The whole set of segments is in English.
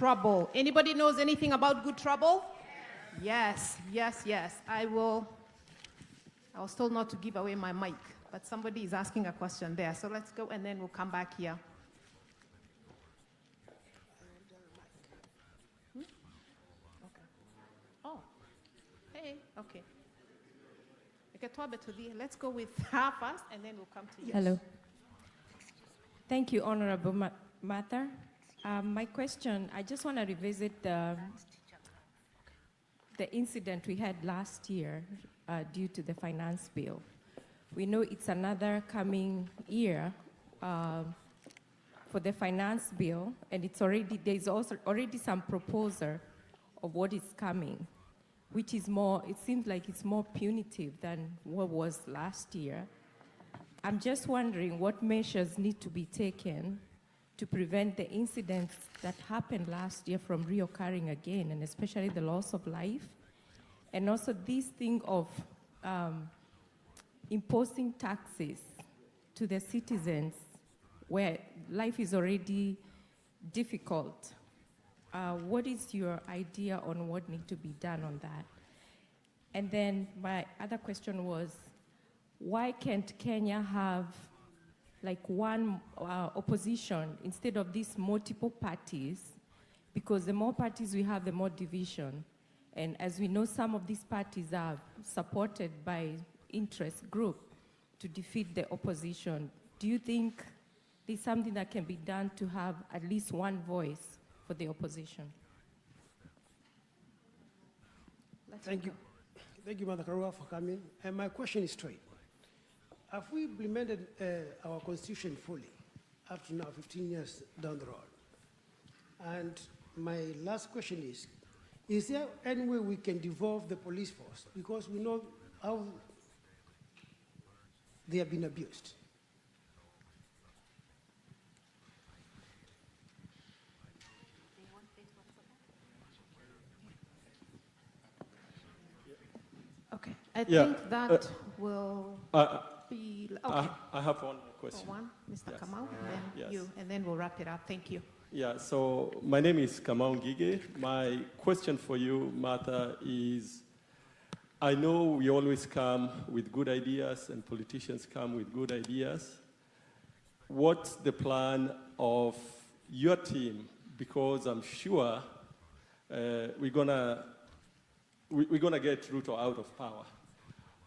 trouble. Anybody knows anything about good trouble? Yes, yes, yes. I was told not to give away my mic, but somebody is asking a question there. So let's go and then we'll come back here. Okay. Oh, hey, okay. Let's go with her first and then we'll come to you. Hello. Thank you, Honorable Martha. My question, I just want to revisit the incident we had last year due to the finance bill. We know it's another coming year for the finance bill, and there's also already some proposal of what is coming, which is more, it seems like it's more punitive than what was last year. I'm just wondering what measures need to be taken to prevent the incidents that happened last year from reoccurring again, and especially the loss of life. And also this thing of imposing taxes to the citizens where life is already difficult. What is your idea on what needs to be done on that? And then my other question was, why can't Kenya have like one opposition instead of these multiple parties? Because the more parties we have, the more division. And as we know, some of these parties are supported by interest group to defeat the opposition. Do you think there's something that can be done to have at least one voice for the opposition? Thank you. Thank you, Mother Karua, for coming. And my question is straight. Have we implemented our constitution fully up to now, 15 years down the road? And my last question is there any way we can devolve the police force? Because we know how they have been abused. Okay, I think that will be, okay. I have one question. Mr. Yes. Kamau, and then Yes. you, and then we'll wrap it up. Thank you. Yeah, so my name is Kamau Ngige. My question for you, Martha, is I know we always come with good ideas and politicians come with good ideas. What's the plan of your team? Because I'm sure we're gonna get Ruto out of power.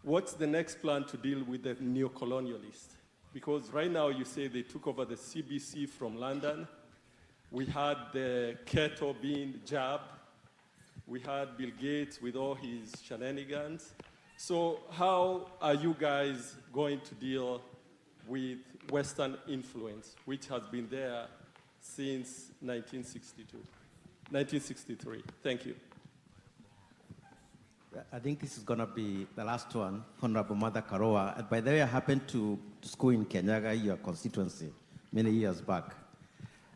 What's the next plan to deal with the neo-colonialists? Because right now you say they took over the CBC from London. We had the Keto being jabbed. We had Bill Gates with all his shenanigans. So how are you guys going to deal with Western influence, which has been there since 1963? Thank you. I think this is going to be the last one, Honorable Mother Karu'a. And by the way, I happened to school in Kenyaga, your constituency, many years back,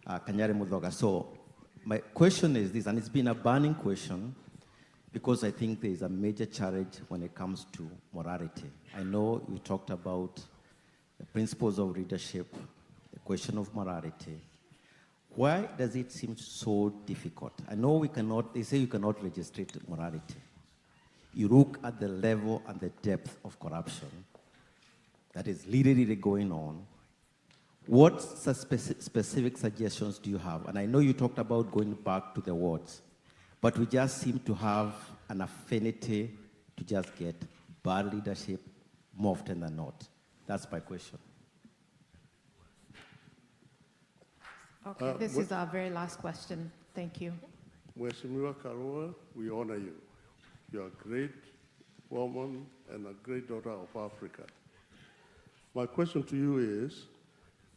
Kanyari Mudoga. So my question is this, and it's been a burning question, because I think there is a major challenge when it comes to morality. I know you talked about the principles of leadership, the question of morality. Why does it seem so difficult? I know they say you cannot legislate morality. You look at the level and the depth of corruption that is literally going on. What specific suggestions do you have? And I know you talked about going back to the wards, but we just seem to have an affinity to just get bad leadership more often than not. That's my question. Okay, this is our very last question. Thank you. Mheshimiwa Karua, we honor you. You're a great woman and a great daughter of Africa. My question to you is,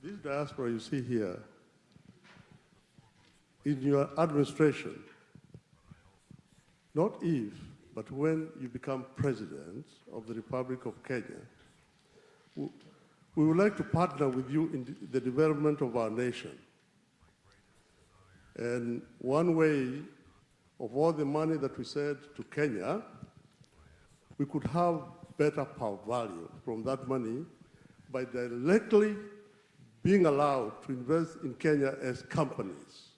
this diaspora you see here, in your administration, not if, but when you become president of the Republic of Kenya, we would like to partner with you in the development of our nation. And one way of all the money that we send to Kenya, we could have better power value from that money by directly being allowed to invest in Kenya as companies.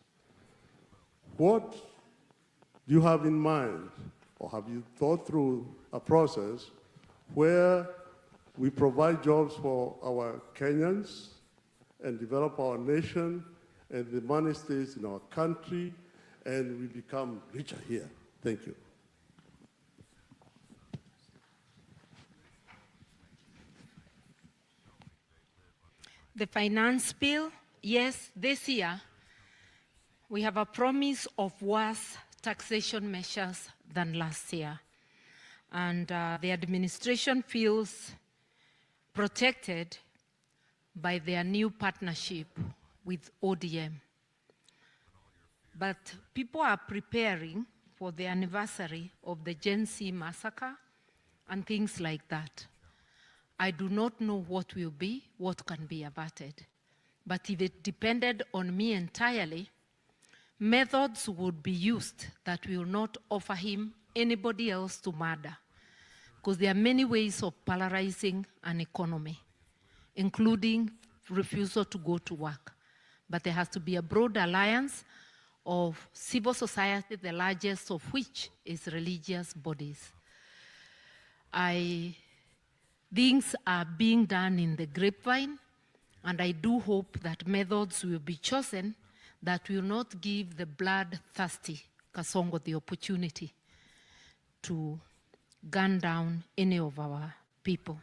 What do you have in mind, or have you thought through a process where we provide jobs for our Kenyans and develop our nation, and the money stays in our country, and we become richer here? Thank you. The finance bill, yes, this year we have a promise of worse taxation measures than last year. And the administration feels protected by their new partnership with ODM. But people are preparing for the anniversary of the Gen Z massacre and things like that. I do not know what will be, what can be averted. But if it depended on me entirely, methods would be used that will not offer him anybody else to murder. Because there are many ways of polarizing an economy, including refusal to go to work. But there has to be a broad alliance of civil society, the largest of which is religious bodies. Things are being done in the grapevine, and I do hope that methods will be chosen that will not give the bloodthirsty Kasongo the opportunity to gun down any of our people.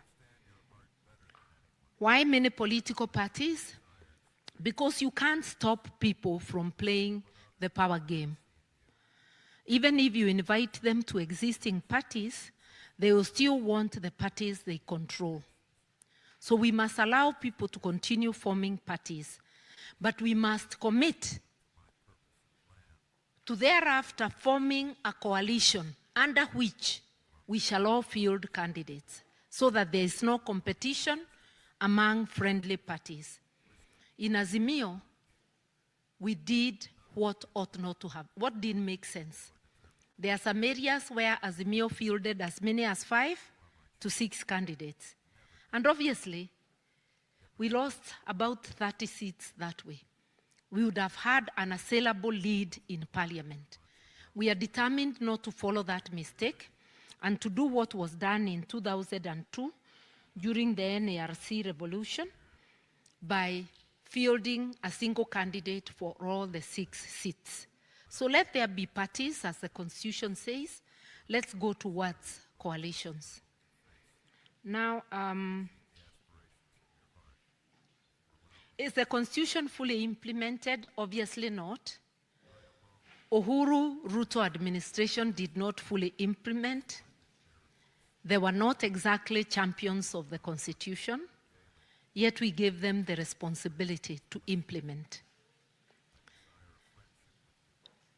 Why many political parties? Because you can't stop people from playing the power game. Even if you invite them to existing parties, they will still want the parties they control. So we must allow people to continue forming parties, but we must commit to thereafter forming a coalition under which we shall all field candidates so that there is no competition among friendly parties. In Azimio, we did what ought not to have, what didn't make sense. There are some areas where Azimio fielded as many as 5 to 6 candidates. And obviously, we lost about 30 seats that way. We would have had an assailable lead in parliament. We are determined not to follow that mistake and to do what was done in 2002 during the NARC revolution by fielding a single candidate for all the 6 seats. So let there be parties, as the Constitution says. Let's go towards coalitions. Now, is the Constitution fully implemented? Obviously not. Ruto administration did not fully implement. They were not exactly champions of the Constitution, yet we gave them the responsibility to implement.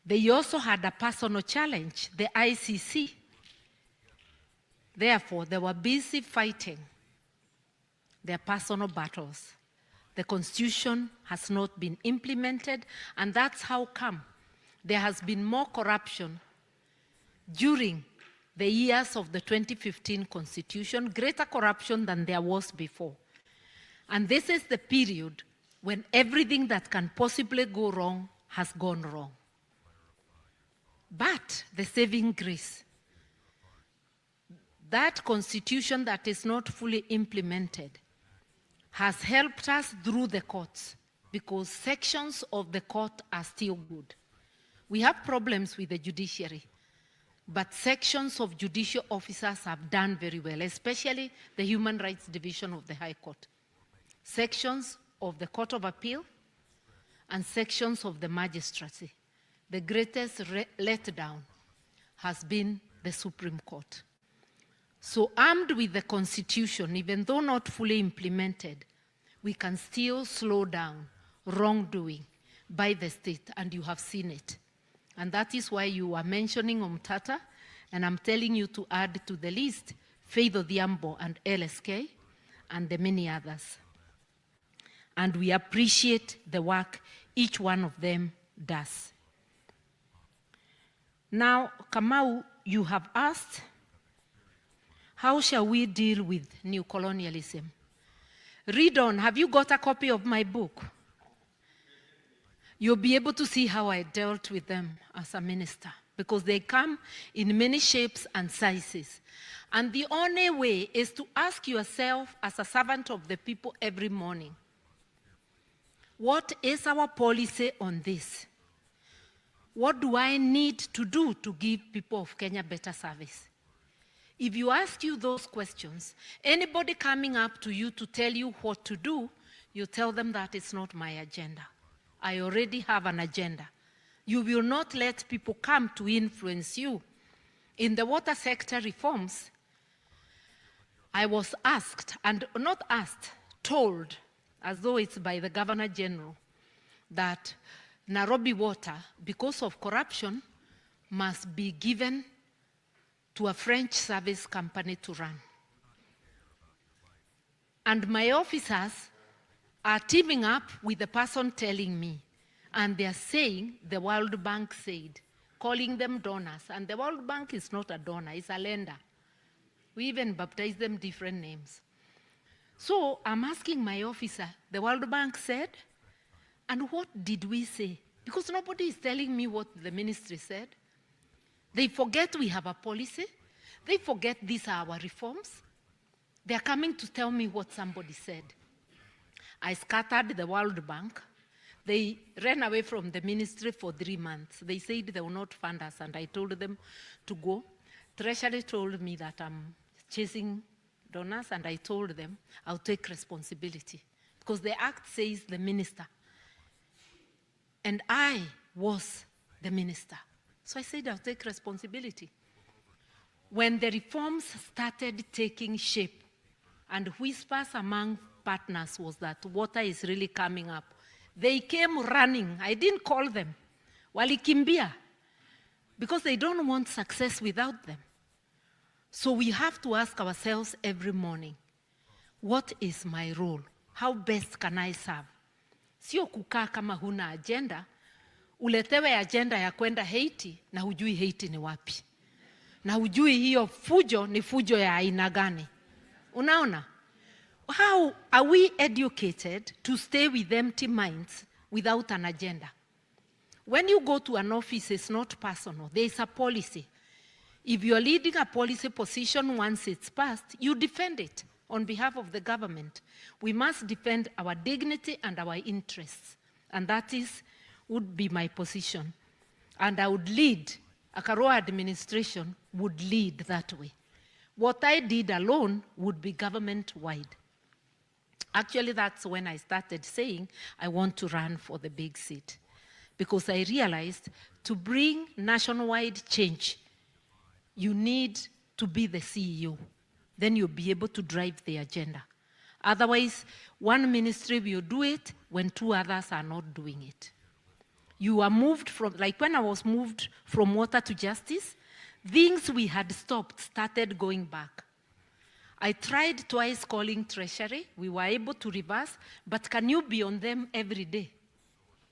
They also had a personal challenge, the ICC. Therefore, they were busy fighting their personal battles. The Constitution has not been implemented, and that's how come there has been more corruption during the years of the 2015 Constitution, greater corruption than there was before. And this is the period when everything that can possibly go wrong has gone wrong. But the saving grace, that Constitution that is not fully implemented has helped us through the courts because sections of the court are still good. We have problems with the judiciary, but sections of judicial officers have done very well, especially the Human Rights Division of the High Court. Sections of the Court of Appeal and sections of the magistracy. The greatest letdown has been the Supreme Court. So armed with the Constitution, even though not fully implemented, we can still slow down wrongdoing by the state, and you have seen it. And that is why you are mentioning Umtata, and I'm telling you to add to the list Faith Odhiambo and LSK, and the many others. And we appreciate the work each one of them does. Now, Kamau, you have asked, how shall we deal with new colonialism? Read on. Have you got a copy of my book? you'll be able to see how I dealt with them as a minister, because they come in many shapes and sizes. And the only way is to ask yourself as a servant of the people every morning, what is our policy on this? What do I need to do to give people of Kenya better service? If you ask you those questions, anybody coming up to you to tell you what to do, you tell them that it's not my agenda. I already have an agenda. You will not let people come to influence you. In the water sector reforms, I was asked, and not asked, told, as though it's by the Governor General, that Nairobi Water, because of corruption, must be given to a French service company to run. And my officers are teaming up with the person telling me, and they're saying the World Bank said, calling them donors. And the World Bank is not a donor, it's a lender. We even baptize them different names. So I'm asking my officer, the World Bank said, and what did we say? Because nobody is telling me what the ministry said. They forget we have a policy. They forget these are our reforms. They're coming to tell me what somebody said. I scattered the World Bank. They ran away from the ministry for 3 months. They said they will not fund us, and I told them to go. Treasury told me that I'm chasing donors, and I told them I'll take responsibility, because the act says the minister. And I was the minister. So I said I'll take responsibility. When the reforms started taking shape, and whispers among partners was that water is really coming up, they came running. I didn't call them. Walikimbia. Because they don't want success without them. So we have to ask ourselves every morning, what is my role? How best can I serve? Sio kukaa kama huna agenda, uletewe agenda ya kwenda Haiti na hujui Haiti ni wapi. Na hujui hiyo fujo ni fujo ya aina gani. Unaona? How are we educated to stay with empty minds without an agenda? When you go to an office, it's not personal. There is a policy. If you're leading a policy position, once it's passed, you defend it on behalf of the government. We must defend our dignity and our interests. And that would be my position. And I would lead, a Karua'S administration would lead that way. What I did alone would be government-wide. Actually, that's when I started saying I want to run for the big seat. Because I realized to bring nationwide change, you need to be the CEO. Then you'll be able to drive the agenda. Otherwise, one ministry will do it when 2 others are not doing it. You are moved from, like when I was moved from water to justice, things we had stopped started going back. I tried twice calling Treasury. We were able to reverse, but can you be on them every day?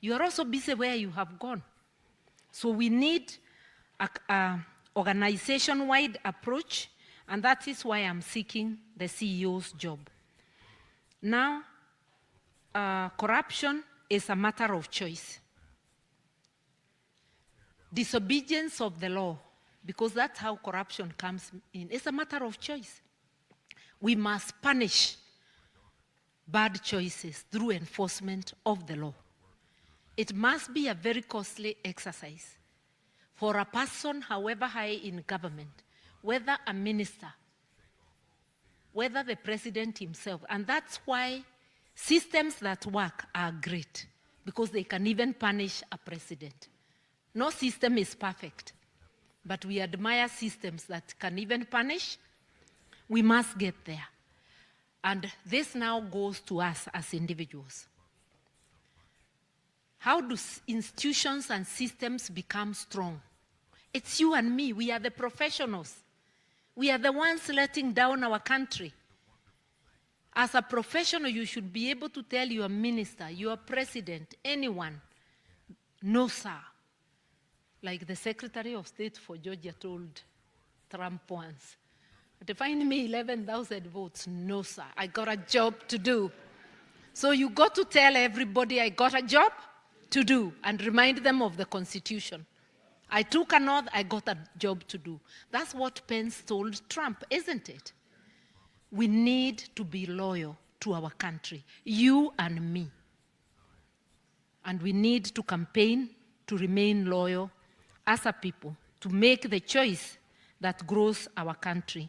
You are also busy where you have gone. So we need an organization-wide approach, and that is why I'm seeking the CEO's job. Now, corruption is a matter of choice. Disobedience of the law, because that's how corruption comes in, it's a matter of choice. We must punish bad choices through enforcement of the law. It must be a very costly exercise for a person, however high in government, whether a minister, whether the president himself. And that's why systems that work are great, because they can even punish a president. No system is perfect, but we admire systems that can even punish. We must get there. And this now goes to us as individuals. How do institutions and systems become strong? It's you and me. We are the professionals. We are the ones letting down our country. As a professional, you should be able to tell your minister, your president, anyone, no, sir. Like the Secretary of State for Georgia told Trump once, to find me 11,000 votes, no, sir. I got a job to do. So you got to tell everybody I got a job to do and remind them of the Constitution. I took an oath, I got a job to do. That's what Pence told Trump, isn't it? We need to be loyal to our country, you and me. And we need to campaign to remain loyal as a people, to make the choice that grows our country.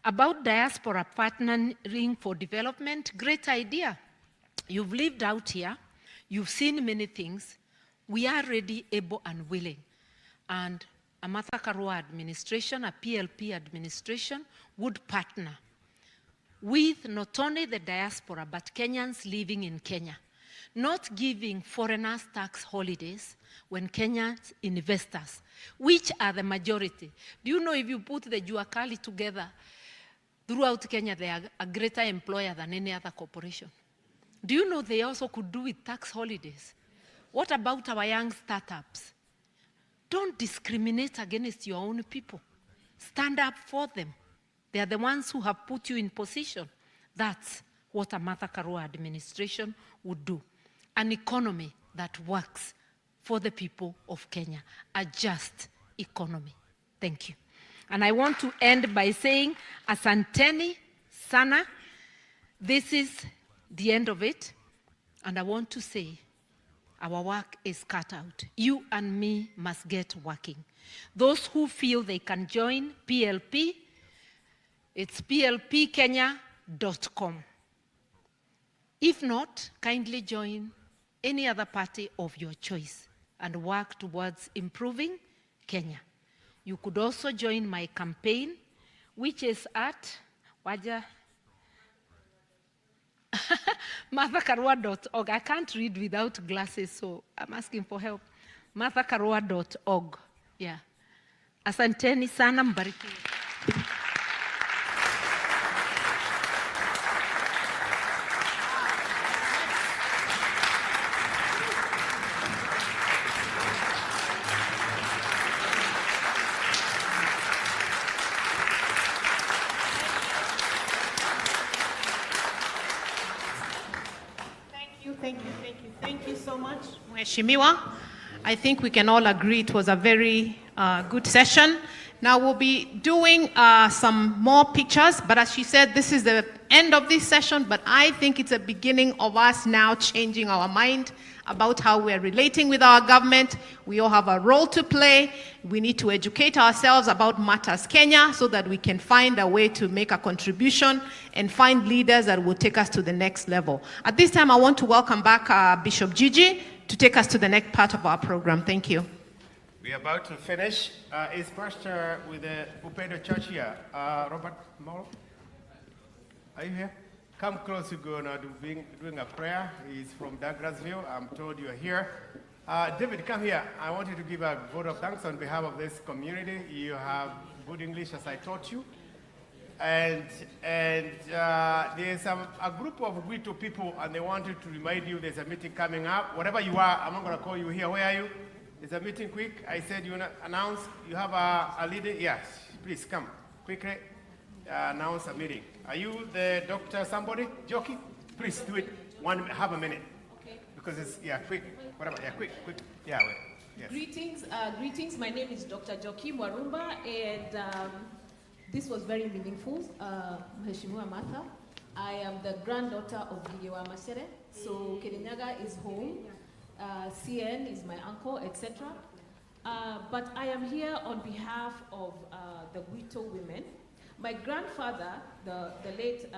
About diaspora partnering for development, great idea. You've lived out here, you've seen many things. We are ready, able, and willing. And a Martha Karua administration, a PLP administration, would partner with not only the diaspora, but Kenyans living in Kenya. Not giving foreigners tax holidays when Kenyans investors, which are the majority. Do you know if you put the Juakali together, throughout Kenya, they are a greater employer than any other corporation? Do you know they also could do with tax holidays? What about our young startups? Don't discriminate against your own people. Stand up for them. They are the ones who have put you in position. That's what a Martha Karua administration would do. An economy that works for the people of Kenya. A just economy. Thank you. And I want to end by saying, asanteni sana. This is the end of it. And I want to say, our work is cut out. You and me must get working. Those who feel they can join PLP, it's plpkenya.com. If not, kindly join any other party of your choice and work towards improving Kenya. You could also join my campaign, which is at marthakarua.org. I can't read without glasses, so I'm asking for help. marthakarua.org. Yeah. Asanteni sana, mbarikiwe. Thank you so much, Mheshimiwa. I think we can all agree it was a very good session. Now we'll be doing some more pictures, but as she said, this is the end of this session, but I think it's a beginning of us now changing our mind about how we're relating with our government. We all have a role to play. We need to educate ourselves about matters Kenya so that we can find a way to make a contribution and find leaders that will take us to the next level. At this time, I want to welcome back Bishop Gigi to take us to the next part of our program. Thank you. We're about to finish. Is Pastor with the Upendo Church here? Robert Moro? Are you here? Come close, you're going to be doing a prayer. He's from Douglasville. I'm told you're here. David, come here. I want you to give a vote of thanks on behalf of this community. You have good English as I taught you. And there's a group of Ruto people, and they wanted to remind you there's a meeting coming up. Whatever you are, I'm not going to call you here. Where are you? There's a meeting quick. I said you announce you have a leader. Yes, please come quickly. Announce a meeting. Are you the doctor somebody? Jockey? Please do it. Have a minute. Okay. Because it's, quick. Whatever. Yeah, quick. Yeah, wait. Yes. Greetings. My name is Dr. Joaquim Warumba, and this was very meaningful. Mheshimiwa Martha, I am the granddaughter of Gidewa Mashere, so Kirinyaga is home. CN is my uncle, etc. But I am here on behalf of the Ruto women. My grandfather, the late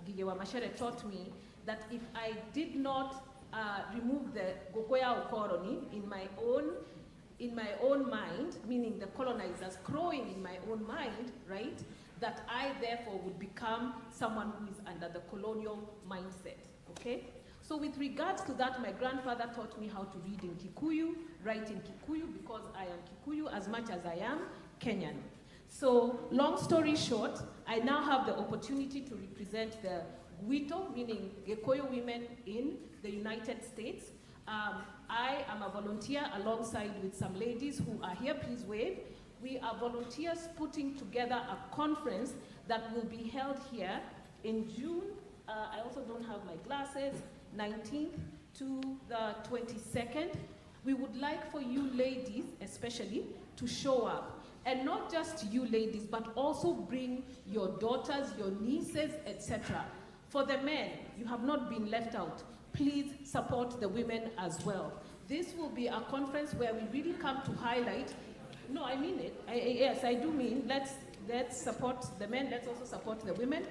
Gidewa Mashere, taught me that if I did not remove the Gokoya Ukoroni in my own mind, meaning the colonizers crowing in my own mind, right, that I therefore would become someone who is under the colonial mindset, okay? So with regards to that, my grandfather taught me how to read in Kikuyu, write in Kikuyu, because I am Kikuyu as much as I am Kenyan. So long story short, I now have the opportunity to represent the Ruto, meaning Gikuyu women in the United States. I am a volunteer alongside with some ladies who are here, please wave. We are volunteers putting together a conference that will be held here in June. I also don't have my glasses, 19th to the 22nd, we would like for you ladies, especially, to show up. And not just you ladies, but also bring your daughters, your nieces, etc. For the men, you have not been left out. Please support the women as well. This will be a conference where we really come to highlight. No, I mean it. Yes, I do mean let's support the men. Let's also support the women.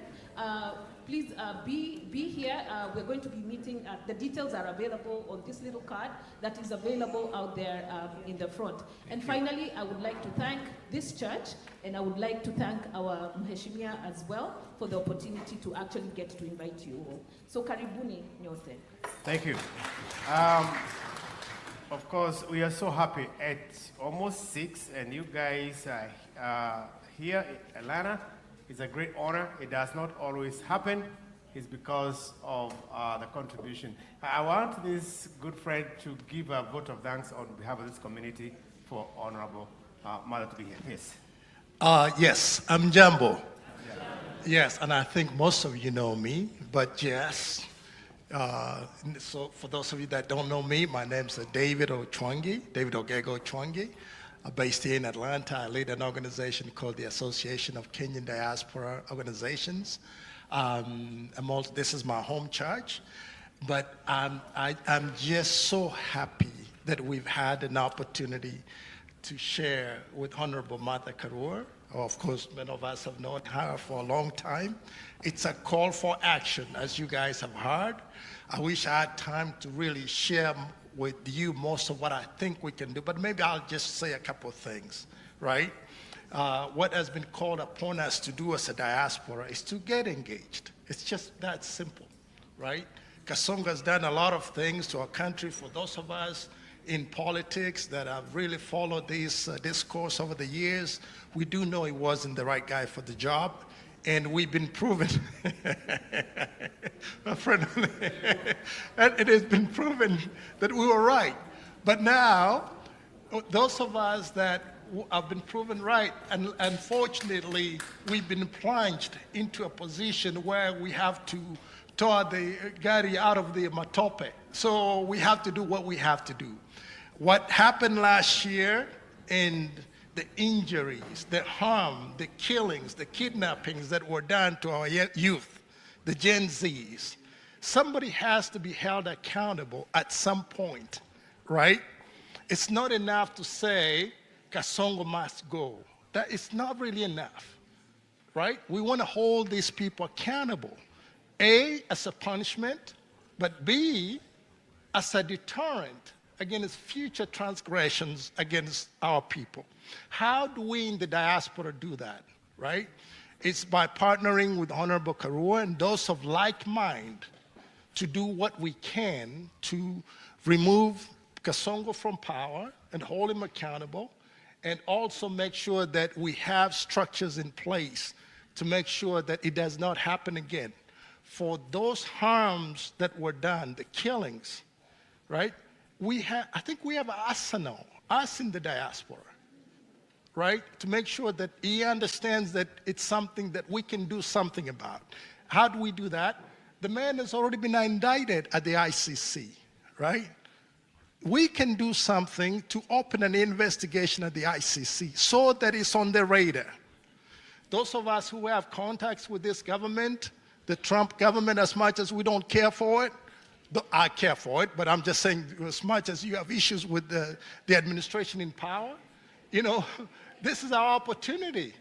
Please be here. We're going to be meeting. The details are available on this little card that is available out there in the front. And finally, I would like to thank this church, and I would like to thank our Mheshimiwa as well for the opportunity to actually get to invite you all. So karibuni nyote. Thank you. Of course, we are so happy at almost 6, and you guys are here in Atlanta. It's a great honor. It does not always happen. It's because of the contribution. I want this good friend to give a vote of thanks on behalf of this community for Honorable Mother to be here. Yes. Yes, I'm Jambo. Yes, and I think most of you know me, but yes. So for those of you that don't know me, my name's David Ochwangi, David Ogego Ochwangi. I'm based here in Atlanta. I lead an organization called the Association of Kenyan Diaspora Organizations. This is my home church, but I'm just so happy that we've had an opportunity to share with Honorable Mother Karua. Of course, many of us have known her for a long time. It's a call for action, as you guys have heard. I wish I had time to really share with you most of what I think we can do, but maybe I'll just say a couple of things, right? What has been called upon us to do as a diaspora is to get engaged. It's just that simple, right? Kasongo has done a lot of things to our country. For those of us in politics that have really followed this discourse over the years, we do know he wasn't the right guy for the job, and we've been proven, my friend, and it has been proven that we were right. But now, those of us that have been proven right, and unfortunately, we've been plunged into a position where we have to tow the gari out of the matope. So we have to do what we have to do. What happened last year, and the injuries, the harm, the killings, the kidnappings that were done to our youth, the Gen Zs, somebody has to be held accountable at some point, right? It's not enough to say, Kasongo must go. That is not really enough, right? We want to hold these people accountable. A, as a punishment, but B, as a deterrent against future transgressions against our people. How do we in the diaspora do that, right? It's by partnering with Honorable Karua and those of like mind to do what we can to remove Kasongo from power and hold him accountable, and also make sure that we have structures in place to make sure that it does not happen again. For those harms that were done, the killings, right? I think we have an arsenal, us in the diaspora, right? To make sure that he understands that it's something that we can do something about. How do we do that? The man has already been indicted at the ICC, right? We can do something to open an investigation at the ICC so that it's on the radar. Those of us who have contacts with this government, the Trump government, as much as we don't care for it, I care for it, but I'm just saying, as much as you have issues with the administration in power, you know, this is our opportunity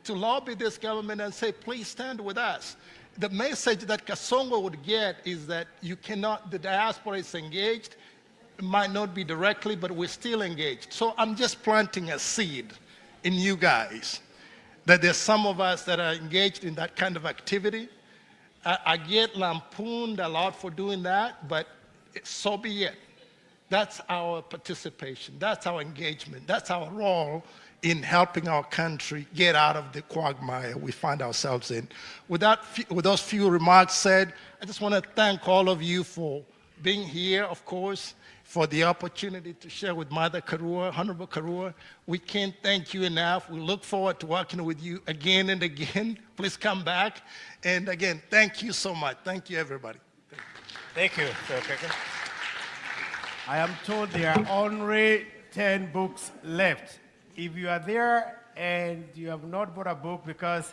to lobby this government and say, please stand with us. The message that Kasongo would get is that you cannot, the diaspora is engaged. It might not be directly, but we're still engaged. So I'm just planting a seed in you guys, that there's some of us that are engaged in that kind of activity. I get lampooned a lot for doing that, but so be it. That's our participation. That's our engagement. That's our role in helping our country get out of the quagmire we find ourselves in. With those few remarks said, I just want to thank all of you for being here, of course, for the opportunity to share with Mother Karua, Honorable Karua. We can't thank you enough. We look forward to working with you again and again. Please come back. And again, thank you so much. Thank you, everybody. Thank you, Sir Kaka. I am told there are only 10 books left. If you are there and you have not bought a book because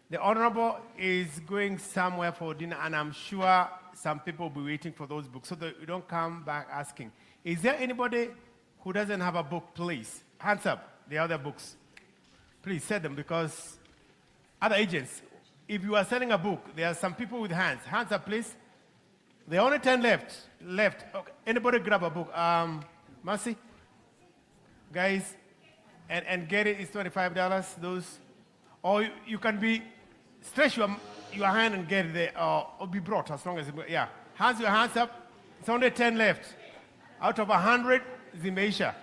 the Honorable is going somewhere for dinner, and I'm sure some people will be waiting for those books so that you don't come back asking. Is there anybody who doesn't have a book, please? Hands up, the other books. Please set them, because other agents, if you are selling a book, there are some people with hands. Hands up, please. There are only 10 left. Okay. Anybody grab a book? Mercy? Guys, and get it, it's $25, those. Or you can stretch your hand and get it there, or be brought as long as, yeah. Hands your hands up. It's only 10 left. Out of 100, Zimeisha.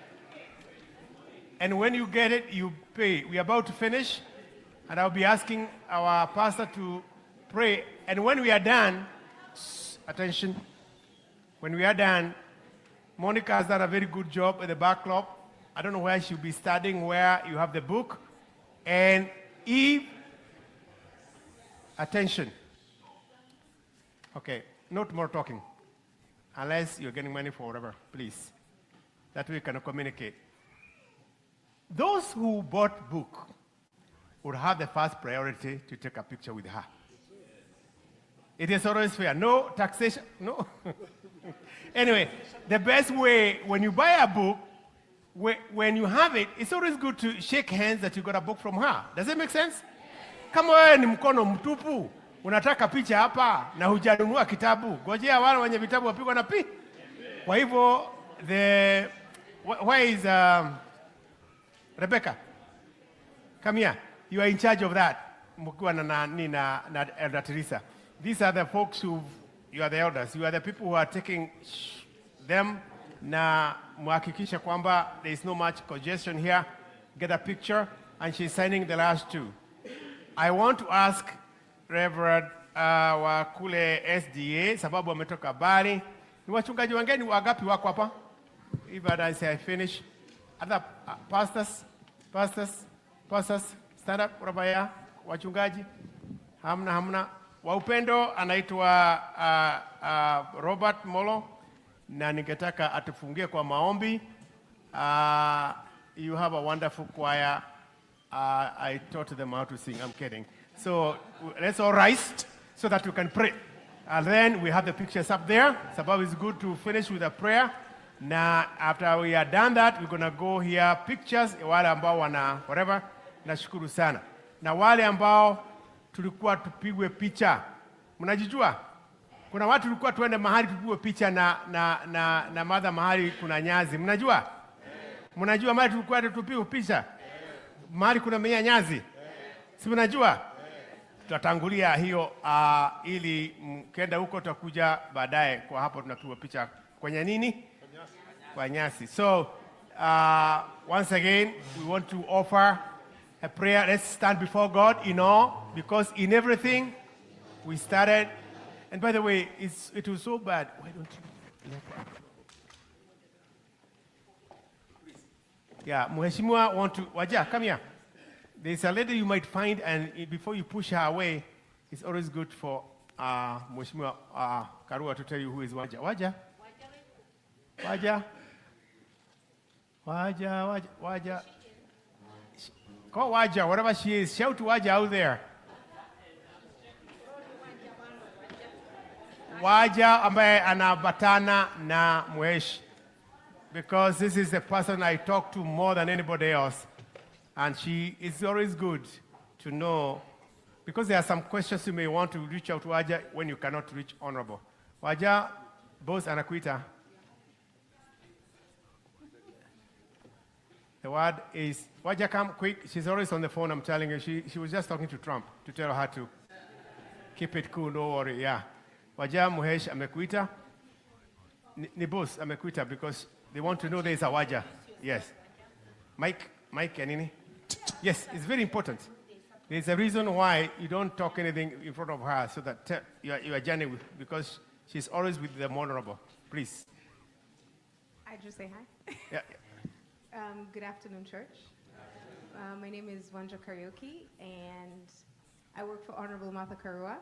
And when you get it, you pay. We're about to finish, and I'll be asking our pastor to pray. And when we are done, attention, when we are done, Monica has done a very good job at the backlog. I don't know where she'll be studying, where you have the book. And if, attention, okay, not more talking, unless you're getting money for whatever, please. That way we can communicate. Those who bought book would have the first priority to take a picture with her. It is always fair. No taxation, no. Anyway, the best way, when you buy a book, when you have it, it's always good to shake hands that you got a book from her. Does it make sense? Kama wewe ni mkono mtupu, unataka picha hapa na hujanunua kitabu, ngojea wale wenye vitabu wapigwa na pi. Kwa hivyo, where is Rebecca? Come here. You are in charge of that. Mkiwa na Elder Teresa. These are the folks you are the elders. You are the people who are taking them. Na muhakikisha kwamba there is no much congestion here. Get a picture, and she's signing the last two. I want to ask Reverend wa kule SDA, sababu wametoka bali. Ni wachungaji wengine wagapi wako hapa? If I say I finish. Other pastors, stand up, Rabaya, wachungaji. Hamna. Wa upendo anaitwa Robert Molo, na ningetaka atufungie kwa maombi. You have a wonderful choir. I taught them how to sing. I'm kidding. So let's all rise so that we can pray. And then we have the pictures up there. Sababu it's good to finish with a prayer. Now, after we are done that, we're going to go here pictures. Wale ambao wana whatever. Nashukuru sana. Na wale ambao tulikuwa tupigwe picha. Mnajijua? Kuna watu tulikuwa tuende mahali tupigwe picha na madha mahali kuna nyazi. Mnajua? Mnajua mahali tulikuwa tupigwe picha? Mahali kuna menya nyazi. Si mnajua? Tutatangulia hiyo ili mkenda huko tutakuja baadaye. Kwa hapo tunapigwa picha kwenye nini? Kwa nyasi. So once again, we want to offer a prayer. Let's stand before God in awe, because in everything we started. And by the way, it was so bad. Why don't you let that? Yeah, Mheshimiwa want to, Waja, come here. There's a lady you might find, and before you push her away, it's always good for Mheshimiwa Karua to tell you who is Waja. Waja? Call Waja, whatever she is. Shout to Waja out there. Waja ambaye anabatana na Mwesh. Because this is the person I talk to more than anybody else. And it's always good to know, because there are some questions you may want to reach out to Waja when you cannot reach Honorable. Waja, boss anakuita. The word is, Waja, come quick. She's always on the phone, I'm telling you. She was just talking to Trump to tell her to keep it cool, don't worry, yeah. Waja Muhesh amekuita. Ni boss amekuita because they want to know there is a Waja. Yes. Mike Anini? Yes, it's very important. There's a reason why you don't talk anything in front of her, so that you are journeying with, because she's always with the Honorable. Please. I just say hi. Yeah. Good afternoon, church. My name is Wanja Karaoke, and I work for Honorable Martha Karua.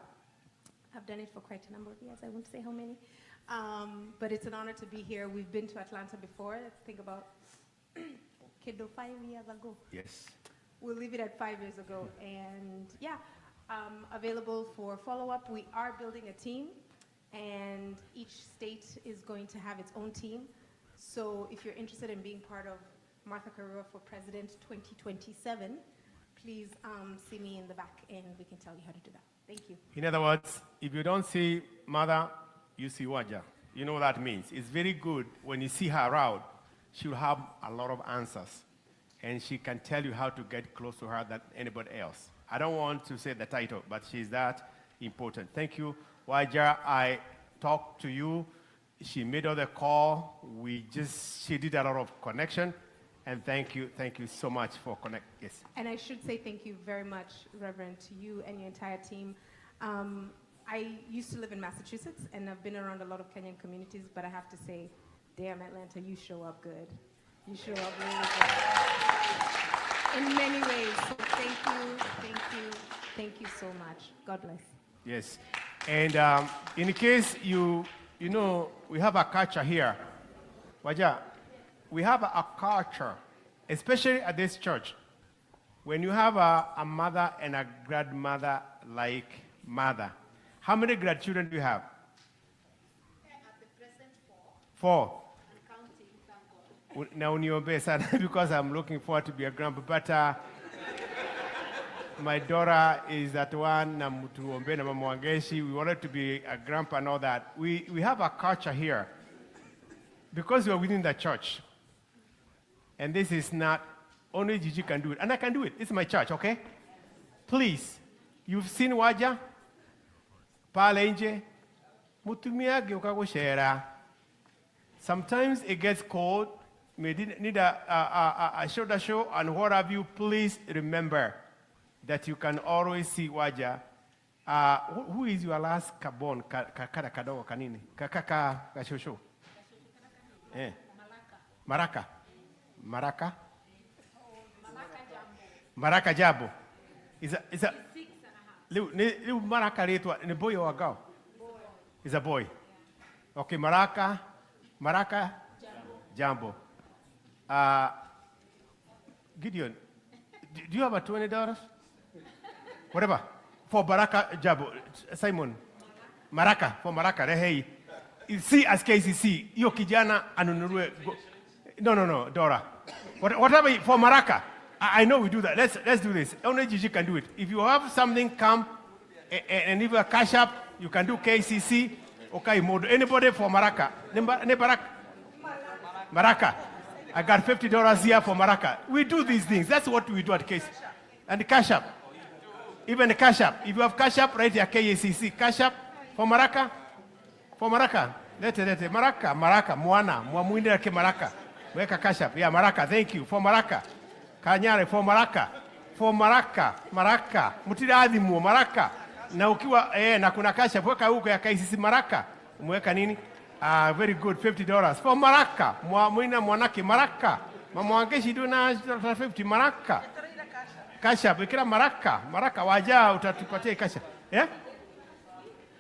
I've done it for quite a number of years. I won't say how many. But it's an honor to be here. We've been to Atlanta before, I think about 5 years ago. Yes. We'll leave it at 5 years ago. And yeah, available for follow-up. We are building a team, and each state is going to have its own team. So if you're interested in being part of Martha Karua for President 2027, please see me in the back, and we can tell you how to do that. Thank you. In other words, if you don't see Mother, you see Waja. You know what that means. It's very good when you see her around. She'll have a lot of answers, and she can tell you how to get close to her than anybody else. I don't want to say the title, but she's that important. Thank you, Waja. I talked to you. She made all the call. She did a lot of connection, and thank you so much for connect. Yes. And I should say thank you very much, Reverend, to you and your entire team. I used to live in Massachusetts, and I've been around a lot of Kenyan communities, but I have to say, damn, Atlanta, you show up good. You show up really good. In many ways. So thank you so much. God bless. Yes. And in case you know, we have a culture here. Waja, we have a culture, especially at this church. When you have a mother and a grandmother like mother, how many grandchildren do you have? At the present, 4. 4. And counting, thank God. Now, because I'm looking forward to be a grandpa, but my daughter is that one. We wanted to be a grandpa and all that. We have a culture here because we are within the church. And this is not only Gigi can do it, and I can do it. It's my church, okay? Please, you've seen Waja? Pale nje, mutumiage ukagoshera. Sometimes it gets cold. May need a shoulder show and what have you. Please remember that you can always see Waja. Who is your last kabon? Kakada kadogo kanini? Kakaka kashosho. Maraka. Maraka Jabo. Is a Liu Maraka Retwa in a boy or a girl? Is a boy. Okay, Maraka Jambo. Gideon, do you have a $20? Whatever. For Baraka Jabo. Simon. Maraka. For Maraka. Hey. See as KCC. Yo kijana anunurue. No, Dora. Whatever for Maraka. I know we do that. Let's do this. Only Gigi can do it. If you have something, come and if you are cash up, you can do KCC. Okay, anybody for Maraka? Maraka. I got $50 here for Maraka. We do these things. That's what we do at KCC. And the cash up. Even the cash up. If you have cash up, write here KCC. Cash up for Maraka. For Maraka. Lete. Maraka. Mwana. Mwamuinde ke Maraka. Weka cash up. Yeah, Maraka. Thank you. For Maraka. Kanyare for Maraka. For Maraka. Mutira adhimu Maraka. Na ukiwa na kuna kasha weka huko ya KCC Maraka. Umeweka nini? Very good, $50. For Maraka. Mwina mwanake Maraka. Mama wangeshi duna $50 Maraka. Kasha, bikira Maraka. Waja utatupatia kasha. Yeah?